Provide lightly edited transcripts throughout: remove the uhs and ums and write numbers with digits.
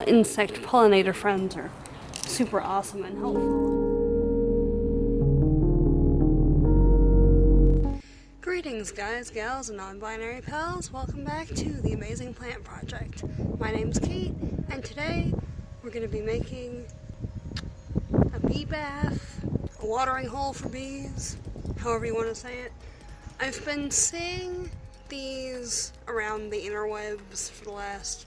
insect pollinator friends are super awesome and helpful. Greetings guys, gals, and non-binary pals. Welcome back to the Amazing Plant Project. My name's Kate, and today we're going to be making a bee bath, a watering hole for bees, however you want to say it. I've been seeing these around the interwebs for the last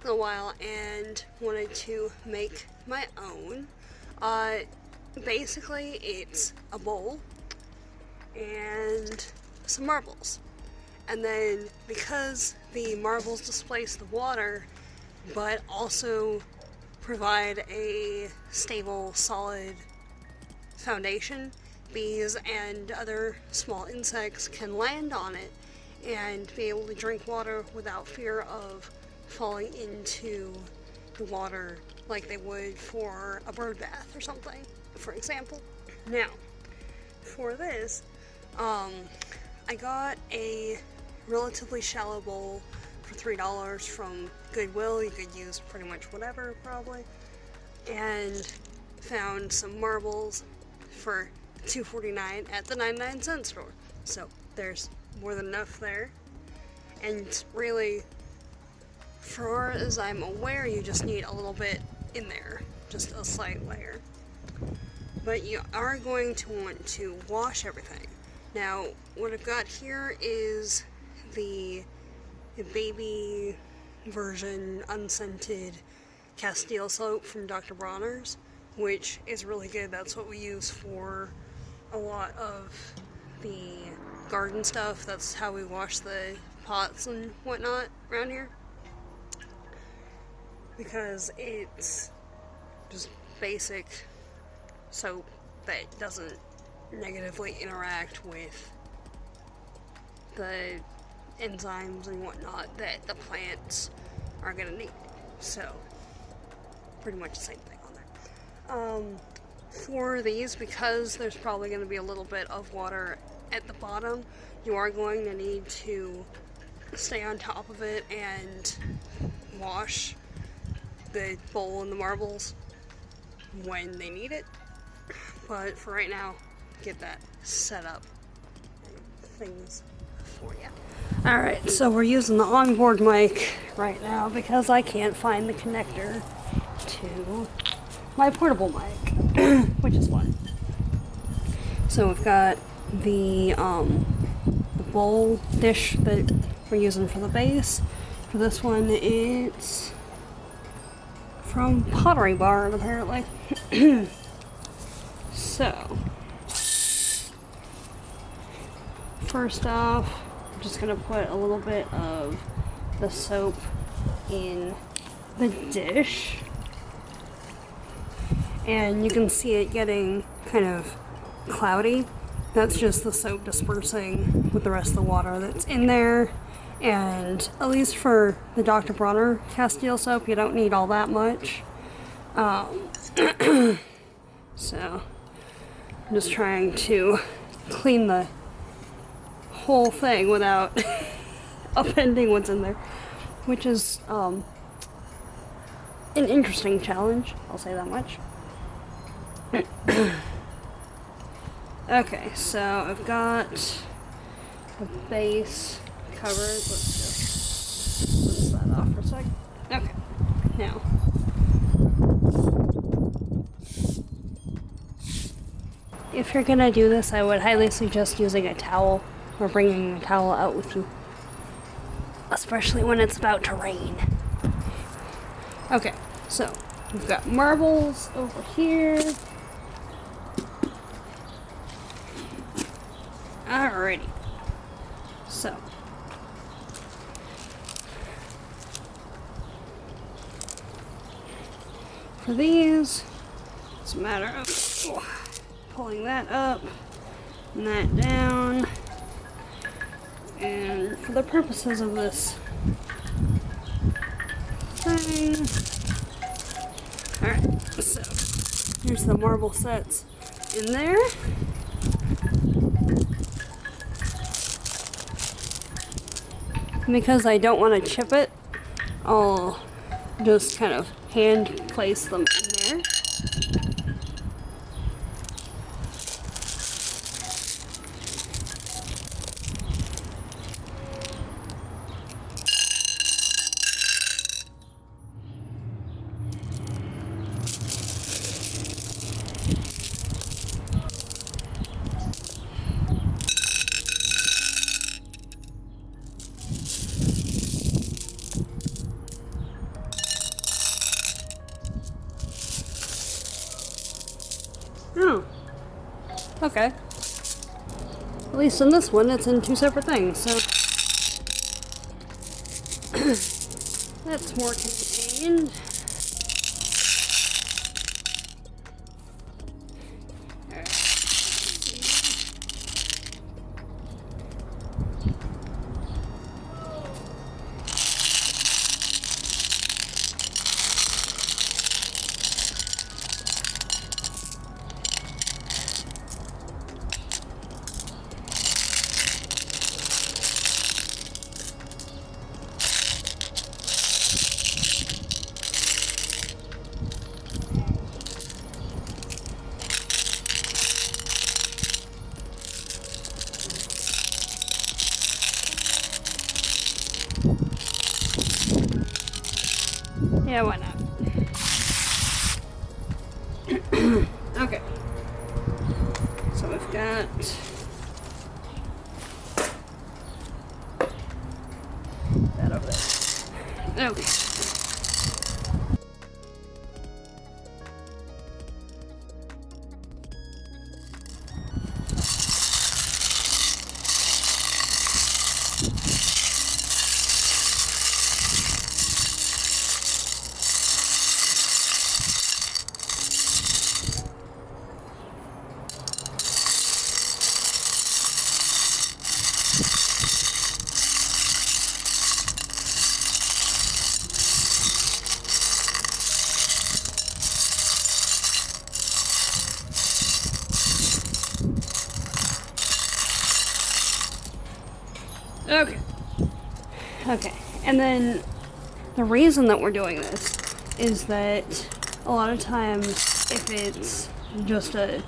little while and wanted to make my own. Basically it's a bowl and some marbles, and then because the marbles displace the water but also provide a stable, solid foundation, bees and other small insects can land on it and be able to drink water without fear of falling into the water like they would for a bird bath or something, for example. Now, for this, I got a relatively shallow bowl for $3 from Goodwill. You could use pretty much whatever, probably. And found some marbles for $2.49 at the 99-cent store. So there's more than enough there. And really, far as I'm aware, you just need a little bit in there, just a slight layer. But you are going to want to wash everything. Now, what I've got here is the baby version unscented Castile soap from Dr. Bronner's, which is really good. That's what we use for a lot of the garden stuff. That's how we wash the pots and whatnot around here, because it's just basic soap that doesn't negatively interact with the enzymes and whatnot that the plants are going to need. So, pretty much the same thing on there. For these, because there's probably going to be a little bit of water at the bottom, you are going to need to stay on top of it and wash the bowl and the marbles when they need it. But for right now, get that set up things for you. Alright, so we're using the onboard mic right now because I can't find the connector to my portable mic, which is fun. So we've got the bowl dish that we're using for the base. For this one, it's from Pottery Barn, apparently. So, first off, I'm just going to put a little bit of the soap in the dish. And you can see it getting kind of cloudy. That's just the soap dispersing with the rest of the water that's in there. And at least for the Dr. Bronner Castile soap, you don't need all that much. So, I'm just trying to clean the whole thing without upending what's in there, which is an interesting challenge, I'll say that much. Okay, so I've got the base covered. Let's just rinse that off for a sec. Okay, now if you're gonna do this, I would highly suggest using a towel or bringing a towel out with you, especially when it's about to rain. Okay, so we've got marbles over here. Alrighty, so for these, it's a matter of pulling that up and that down, and for the purposes of this thing, alright, so here's the marble sets in there. Because I don't want to chip it, I'll just kind of hand place them in there. Oh. Okay. At least in this one, it's in two separate things, so that's more contained. Yeah, why not? Okay. So we've got that over there. Okay. Okay. Okay. And then the reason that we're doing this is that a lot of times if it's just a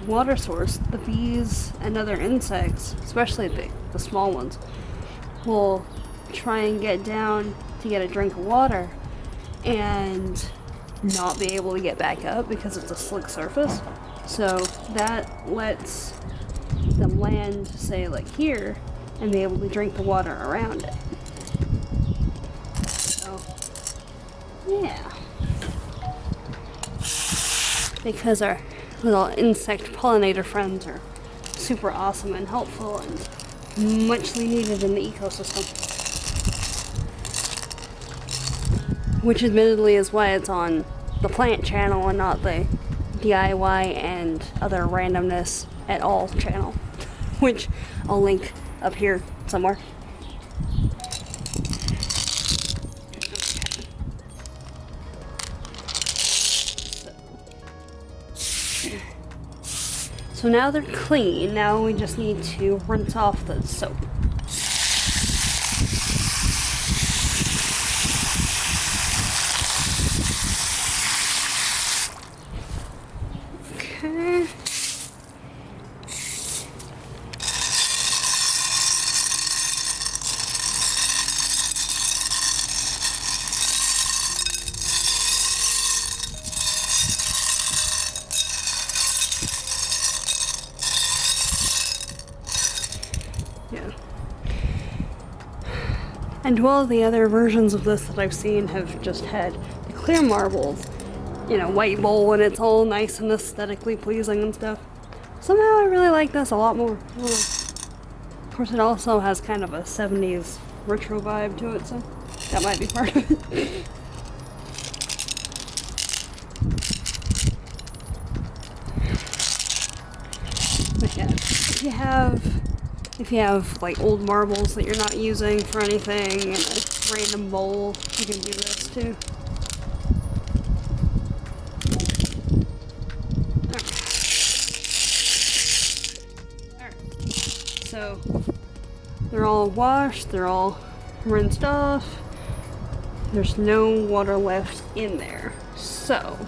water source, the bees and other insects, especially the small ones, will try and get down to get a drink of water and not be able to get back up because it's a slick surface. So that lets them land, say like here, and be able to drink the water around it. So, yeah. Because our little insect pollinator friends are super awesome and helpful and muchly needed in the ecosystem. Which admittedly is why it's on the plant channel and not the DIY and other randomness at all channel. Which I'll link up here somewhere. So now they're clean. Now we just need to rinse off the soap. Okay. Yeah. And while the other versions of this that I've seen have just had the clear marbles, you know, white bowl, and it's all nice and aesthetically pleasing and stuff, somehow I really like this a lot more. Of course, it also has kind of a 70s retro vibe to it, so that might be part of it. But yeah, if you have like old marbles that you're not using for anything in a random bowl, you can do this too. Alright. So they're all washed, they're all rinsed off. there's no water left in there. So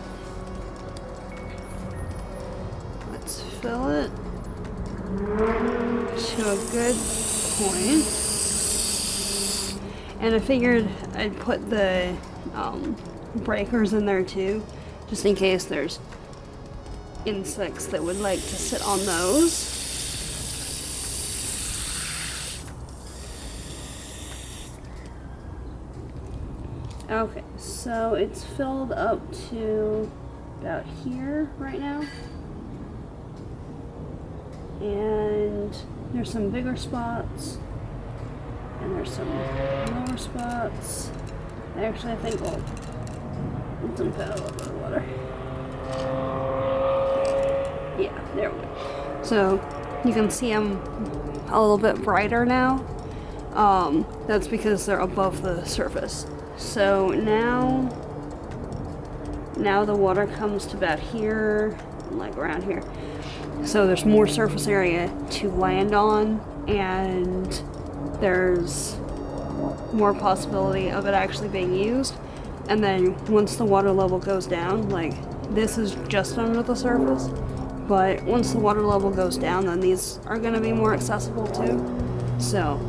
let's fill it to a good point. And I figured I'd put the breakers in there too, just in case there's insects that would like to sit on those. Okay, so it's filled up to about here right now. And there's some bigger spots, and there's some lower spots. Actually, I think we'll dump out a little bit of water. Yeah, there we go. So you can see them a little bit brighter now. That's because they're above the surface. So now the water comes to about here, like around here. So there's more surface area to land on, and there's more possibility of it actually being used. And then once the water level goes down, like this is just under the surface, but once the water level goes down, then these are going to be more accessible too. So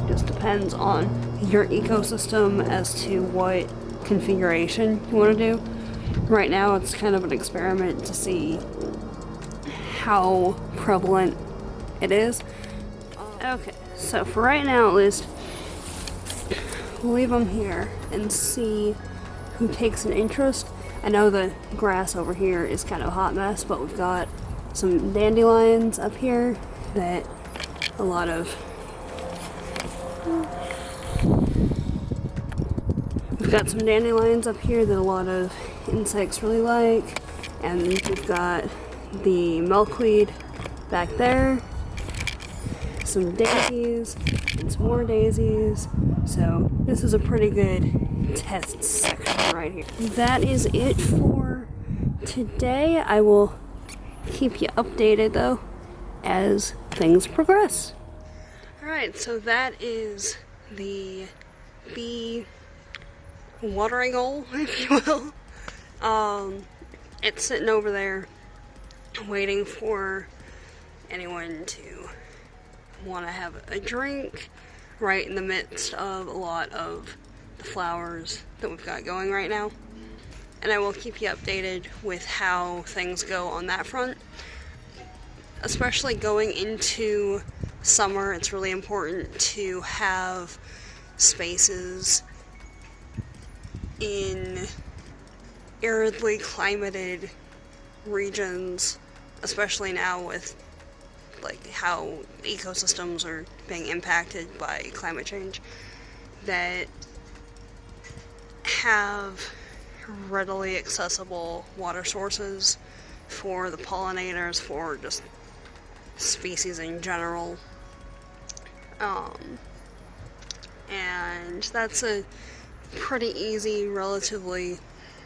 it just depends on your ecosystem as to what configuration you want to do. Right now it's kind of an experiment to see how prevalent it is. Okay, so for right now at least, we'll leave them here and see who takes an interest. I know the grass over here is kind of a hot mess, but we've got some dandelions up here that a lot of insects really like, and we've got the milkweed back there, some daisies, and some more daisies. So this is a pretty good test section right here. That is it for today. I will keep you updated though as things progress. Alright, so that is the bee watering hole, if you will. It's sitting over there waiting for anyone to want to have a drink right in the midst of a lot of the flowers that we've got going right now. And I will keep you updated with how things go on that front. Especially going into summer, it's really important to have spaces in aridly climated regions, especially now with like how ecosystems are being impacted by climate change, that have readily accessible water sources for the pollinators, for just species in general. And that's a pretty easy, relatively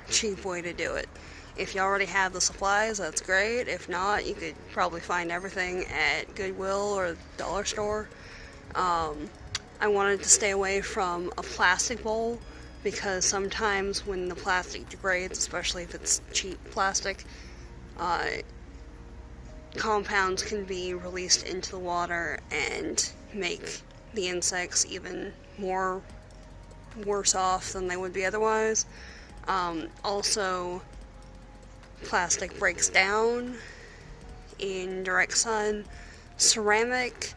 cheap way to do it. If you already have the supplies, that's great. If not, you could probably find everything at Goodwill or dollar store. I wanted to stay away from a plastic bowl because sometimes when the plastic degrades, especially if it's cheap plastic, compounds can be released into the water and make the insects even more worse off than they would be otherwise. Also, plastic breaks down in direct sun. Ceramic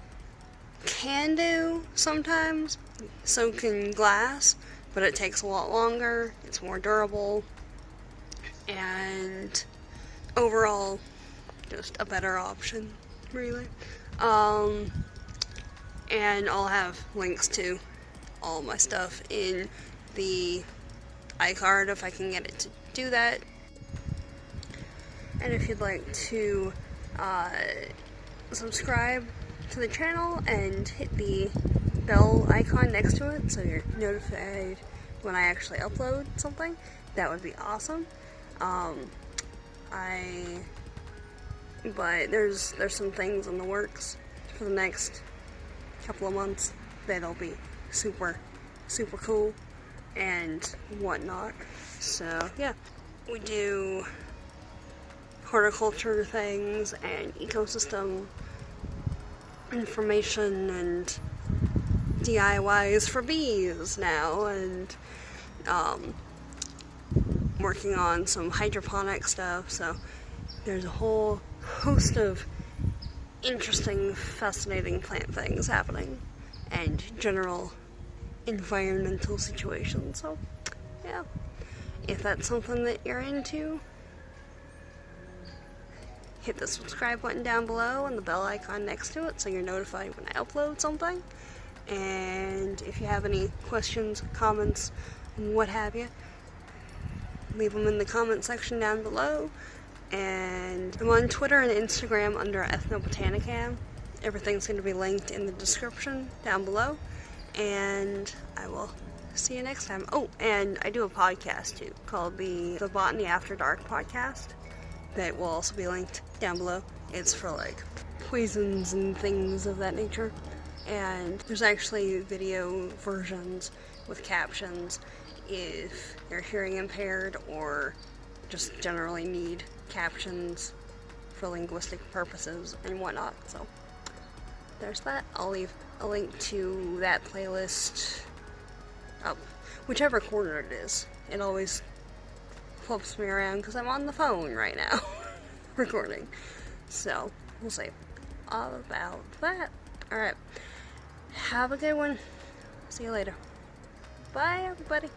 can do sometimes, so can glass, but it takes a lot longer, it's more durable, and overall just a better option, really. And I'll have links to all my stuff in the iCard if I can get it to do that. And if you'd like to subscribe to the channel and hit the bell icon next to it so you're notified when I actually upload something, that would be awesome. But there's some things in the works for the next couple of months that'll be super cool. and whatnot. So yeah, we do horticulture things and ecosystem information and DIYs for bees now, and working on some hydroponic stuff. So there's a whole host of interesting, fascinating plant things happening, and general environmental situations. So yeah, if that's something that you're into, hit the subscribe button down below and the bell icon next to it so you're notified when I upload something. And if you have any questions, comments, what have you, leave them in the comment section down below. And I'm on Twitter and Instagram under Ethnobotanicam. Everything's going to be linked in the description down below. And I will see you next time. Oh, and I do a podcast too called the Botany After Dark podcast that will also be linked down below. It's for like poisons and things of that nature. And there's actually video versions with captions if you're hearing impaired or just generally need captions for linguistic purposes and whatnot. So there's that. I'll leave a link to that playlist up whichever corner it is. It always flips me around because I'm on the phone right now recording. So we'll see all about that. Alright, have a good one. See you later. Bye everybody.